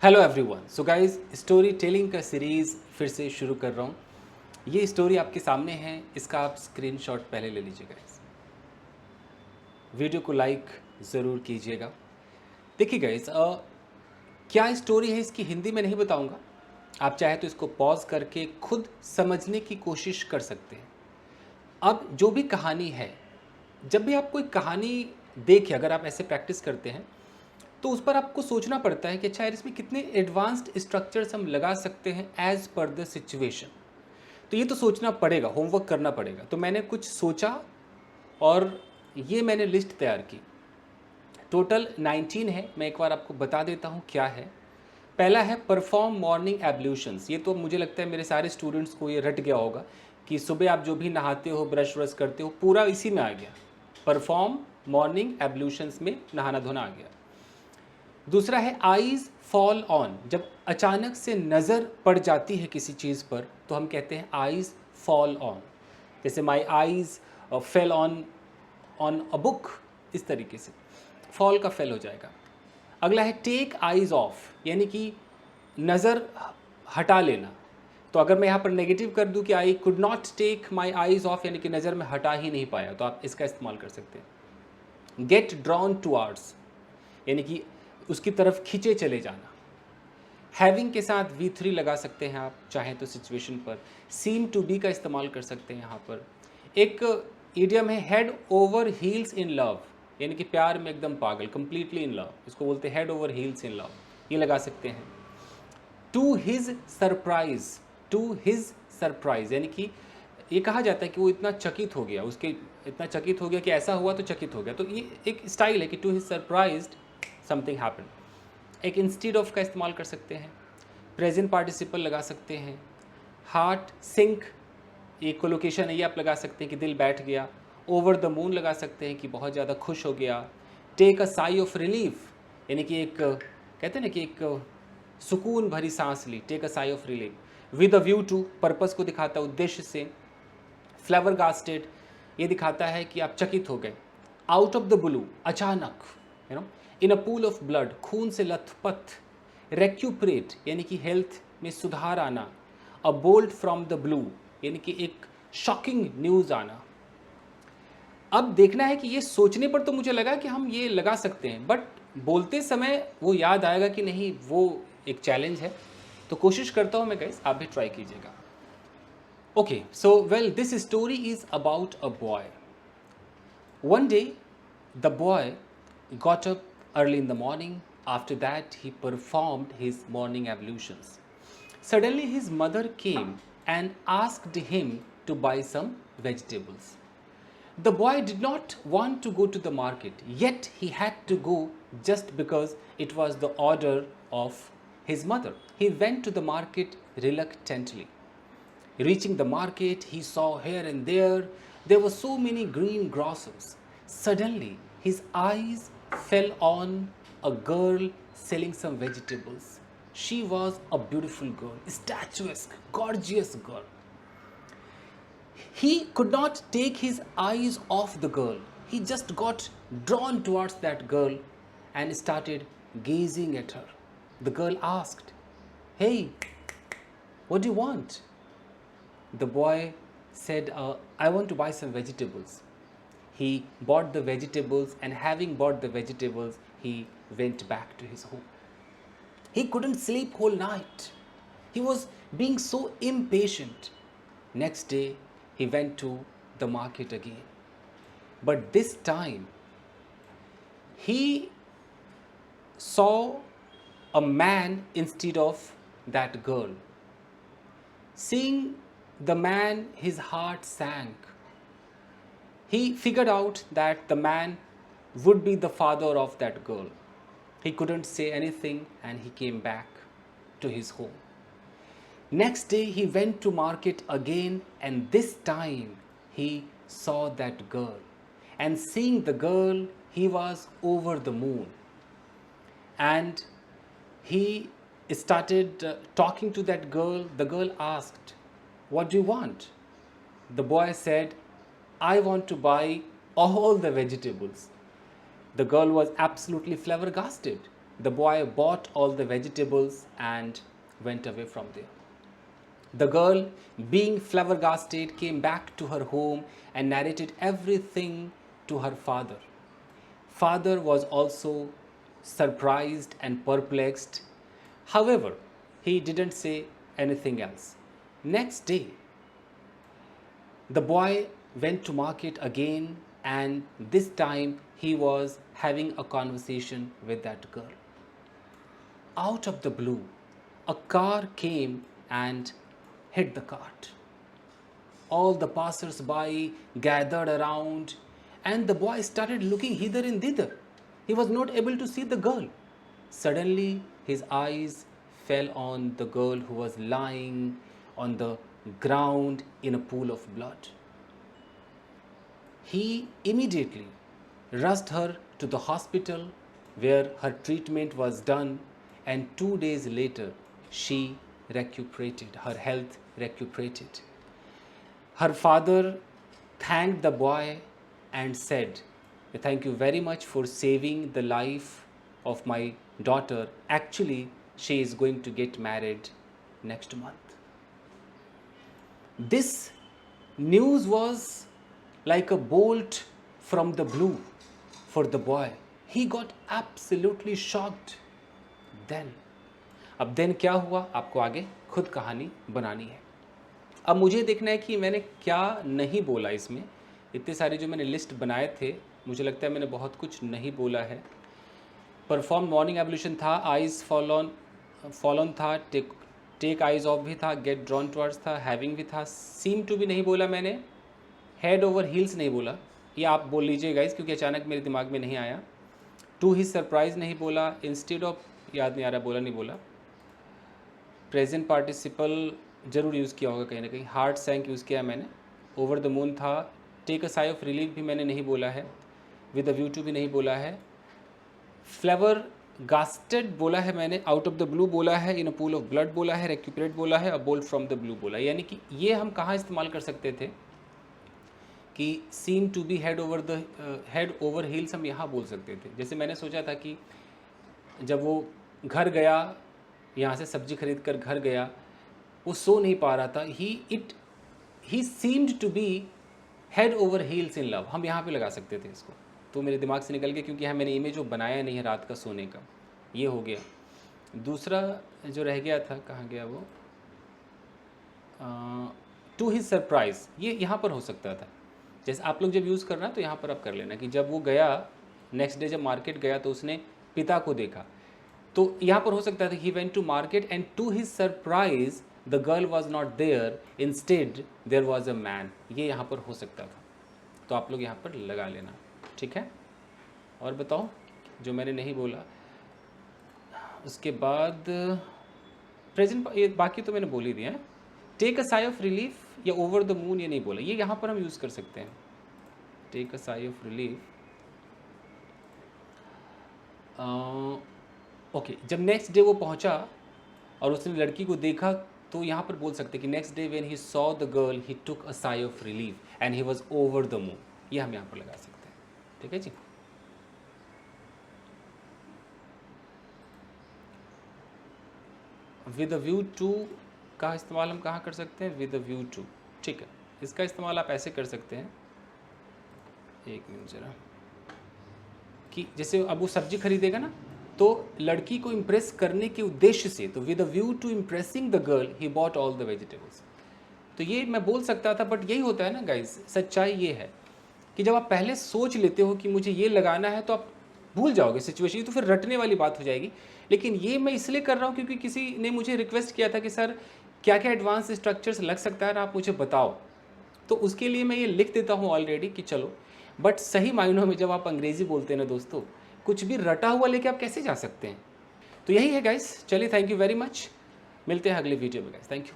Hello everyone. So guys, story telling का series फिर से शुरू कर रहा हूँ। ये स्टोरी आपके सामने है, इसका आप स्क्रीनशॉट पहले ले लीजिए गाइस। वीडियो को लाइक ज़रूर कीजिएगा। देखिए गाइस, क्या स्टोरी है इसकी हिंदी में नहीं बताऊँगा। आप चाहे तो इसको पॉज करके खुद समझने की कोशिश कर सकते हैं। अब जो भी कहानी है, जब भी आप कोई कहानी देखें, अगर आप ऐसे प्रैक्टिस करते हैं तो उस पर आपको सोचना पड़ता है कि अच्छा यार, इसमें कितने एडवांस्ड स्ट्रक्चर्स हम लगा सकते हैं एज पर द सिचुएशन। तो ये तो सोचना पड़ेगा, होमवर्क करना पड़ेगा। तो मैंने कुछ सोचा और ये मैंने लिस्ट तैयार की। टोटल 19 है। मैं एक बार आपको बता देता हूँ क्या है। पहला है परफॉर्म मॉर्निंग एब्ल्यूशंस। ये तो मुझे लगता है मेरे सारे स्टूडेंट्स को ये रट गया होगा कि सुबह आप जो भी नहाते हो, ब्रश व्रश करते हो, पूरा इसी में आ गया। परफॉर्म मॉर्निंग एब्ल्यूशंस में नहाना धोना आ गया। दूसरा है आईज फॉल ऑन। जब अचानक से नज़र पड़ जाती है किसी चीज़ पर तो हम कहते हैं आईज फॉल ऑन। जैसे my eyes fell on on a book, इस तरीके से फॉल का फेल हो जाएगा। अगला है टेक आईज ऑफ, यानी कि नज़र हटा लेना। तो अगर मैं यहाँ पर नेगेटिव कर दूँ कि I could not take my eyes off, यानी कि नज़र में हटा ही नहीं पाया, तो आप इसका इस्तेमाल कर सकते हैं। गेट ड्रॉन टूआर्ड्स, यानी कि उसकी तरफ खींचे चले जाना। हैविंग के साथ V3 लगा सकते हैं आप चाहें तो सिचुएशन पर। सीम टू बी का इस्तेमाल कर सकते हैं यहाँ पर। एक इडियम है head over heels in love, यानी कि प्यार में एकदम पागल, कंप्लीटली इन लव, इसको बोलते हैं head over heels in love, ये लगा सकते हैं। To his surprise, to his surprise, यानी कि ये कहा जाता है कि वो इतना चकित हो गया, उसके इतना चकित हो गया कि ऐसा हुआ तो चकित हो गया। तो ये एक स्टाइल है कि to his surprised something happen. एक इंस्टीड ऑफ का इस्तेमाल कर सकते हैं। प्रेजेंट पार्टिसिपल लगा सकते हैं। हार्ट सिंक, ये कोलोकेशन है, ये आप लगा सकते हैं कि दिल बैठ गया। ओवर द मून लगा सकते हैं कि बहुत ज़्यादा खुश हो गया। Take a sigh of relief, यानी कि एक कहते हैं ना कि एक सुकून भरी सांस ली, take a sigh of relief. With a view to, purpose को दिखाता है, उद्देश्य से। फ्लेवर गास्टेड, ये दिखाता है कि आप चकित हो गए। आउट ऑफ द ब्लू, अचानक, इन अ पूल ऑफ ब्लड, खून से लथपथ। रेक्यूपरेट, यानी कि हेल्थ में सुधार आना। अ बोल्ट फ्रॉम द ब्लू, यानी कि एक शॉकिंग न्यूज़ आना। अब देखना है कि ये सोचने पर तो मुझे लगा कि हम ये लगा सकते हैं, बट बोलते समय वो याद आएगा कि नहीं, वो एक चैलेंज है। तो कोशिश करता हूँ मैं गाइस, आप भी ट्राई कीजिएगा। Okay, so this story is about a boy. One day, the boy got up early in the morning. After that, he performed his morning ablutions. Suddenly, his mother came and asked him to buy some vegetables. The boy did not want to go to the market, yet he had to go just because it was the order of his mother. He went to the market reluctantly. Reaching the market, he saw here and there were so many green grocers. Suddenly, his eyes fell on a girl selling some vegetables. She was a beautiful girl, statuesque, gorgeous girl. He could not take his eyes off the girl. He just got drawn towards that girl and started gazing at her. The girl asked, "Hey, what do you want?" The boy said, I want to buy some vegetables. He bought the vegetables, and having bought the vegetables, he went back to his home. He couldn't sleep whole night. He was being so impatient. Next day, he went to the market again. But this time, he saw a man instead of that girl. Seeing the man, his heart sank. He figured out that the man would be the father of that girl. He couldn't say anything and he came back to his home. Next day he went to market again, and this time he saw that girl. And seeing the girl, he was over the moon. And he started talking to that girl. The girl asked, "What do you want?" The boy said, "I want to buy all the vegetables." The girl was absolutely flabbergasted. The boy bought all the vegetables and went away from there. The girl, being flabbergasted, came back to her home and narrated everything to her father. Father was also surprised and perplexed. However, he didn't say anything else. Next day, the boy went to market again, and this time he was having a conversation with that girl. Out of the blue, a car came and hit the cart. All the passers-by gathered around, and the boy started looking hither and thither. He was not able to see the girl. Suddenly, his eyes fell on the girl who was lying on the ground in a pool of blood. He immediately rushed her to the hospital where her treatment was done, and 2 days later she recuperated, her health recuperated. Her father thanked the boy and said, "Thank you very much for saving the life of my daughter. Actually, she is going to get married next month." This news was like a bolt from the blue for the boy. He got absolutely shocked. Then क्या हुआ, आपको आगे खुद कहानी बनानी है. अब मुझे देखना है कि मैंने क्या नहीं बोला इसमें. इतने सारे जो मैंने लिस्ट बनाए थे, मुझे लगता है मैंने बहुत कुछ नहीं बोला है. परफॉर्म मॉर्निंग एवोल्यूशन था, आइज फॉलोन था, टेक आइज ऑफ भी था, गेट ड्रॉन टुवर्ड्स था, हैविंग भी था, सीम टू भी नहीं बोला मैंने, हेड ओवर हील्स नहीं बोला. ये आप बोल लीजिए गाइस, क्योंकि अचानक मेरे दिमाग में नहीं आया. टू हिज सरप्राइज नहीं बोला, इंस्टेड ऑफ याद नहीं आ रहा, बोला नहीं बोला. प्रेजेंट पार्टिसिपल ज़रूर यूज़ किया होगा कहीं ना कहीं. हार्ट सैंक यूज़ किया मैंने. ओवर द मून था. Take a sigh of relief भी मैंने नहीं बोला है. विद अ व्यू टू भी नहीं बोला है. फ्लेवर गास्टेड बोला है मैंने. आउट ऑफ द ब्लू बोला है. इन अ पूल ऑफ ब्लड बोला है. रेक्यूपरेट बोला है. अ बोल्ट फ्रॉम द ब्लू बोला है. यानी कि ये हम कहाँ इस्तेमाल कर सकते थे कि seem to be head over heels हम यहाँ बोल सकते थे. जैसे मैंने सोचा था कि जब वो घर गया, यहाँ से सब्जी खरीद कर घर गया, वो सो नहीं पा रहा था. He seemed to be head over heels in love. हम यहाँ पे लगा सकते थे इसको. तो मेरे दिमाग से निकल गया, क्योंकि यहाँ मैंने इमेज जो बनाया नहीं है रात का सोने का. ये हो गया. दूसरा जो रह गया था, कहाँ गया वो, टू हिज सरप्राइज. ये यहाँ पर हो सकता था. जैसे आप लोग जब यूज़ करना तो यहाँ पर आप कर लेना कि जब वो गया नेक्स्ट डे, जब मार्केट गया तो उसने पिता को देखा. तो यहाँ पर हो सकता था he went to market and to his surprise the girl was not there, instead there was a man. ये यहाँ पर हो सकता था. तो आप लोग यहाँ पर लगा लेना. ठीक है. और बताओ जो मैंने नहीं बोला. उसके बाद प्रेजेंट, ये बाकी तो मैंने बोल ही दिया है. Take a sigh of relief या ओवर द मून ये नहीं बोला. ये यहाँ पर हम यूज़ कर सकते हैं. Take a sigh of relief. Okay, जब नेक्स्ट डे वो पहुँचा और उसने लड़की को देखा, तो यहाँ पर बोल सकते हैं कि next day when he saw the girl he took a sigh of relief and he was over the moon. ये हम यहाँ पर लगा सकते हैं. ठीक है जी. विद अ व्यू टू का इस्तेमाल हम कहाँ कर सकते हैं? With a view to. ठीक है. इसका इस्तेमाल आप ऐसे कर सकते हैं, एक मिनट ज़रा, कि जैसे अब वो सब्जी खरीदेगा ना, तो लड़की को इम्प्रेस करने के उद्देश्य से, तो with a view to impressing the girl he bought all the vegetables. तो ये मैं बोल सकता था, बट यही होता है ना गाइस, सच्चाई ये है कि जब आप पहले सोच लेते हो कि मुझे ये लगाना है, तो आप भूल जाओगे सिचुएशन, तो फिर रटने वाली बात हो जाएगी. लेकिन ये मैं इसलिए कर रहा हूँ क्योंकि किसी ने मुझे रिक्वेस्ट किया था कि सर क्या क्या एडवांस स्ट्रक्चर्स लग सकता है, आप मुझे बताओ. तो उसके लिए मैं ये लिख देता हूँ ऑलरेडी कि चलो. बट सही मायनों में जब आप अंग्रेज़ी बोलते हैं ना दोस्तों, कुछ भी रटा हुआ लेके आप कैसे जा सकते हैं. तो यही है गाइस. चलिए, थैंक यू वेरी मच. मिलते हैं अगले वीडियो में गाइस. Thank you.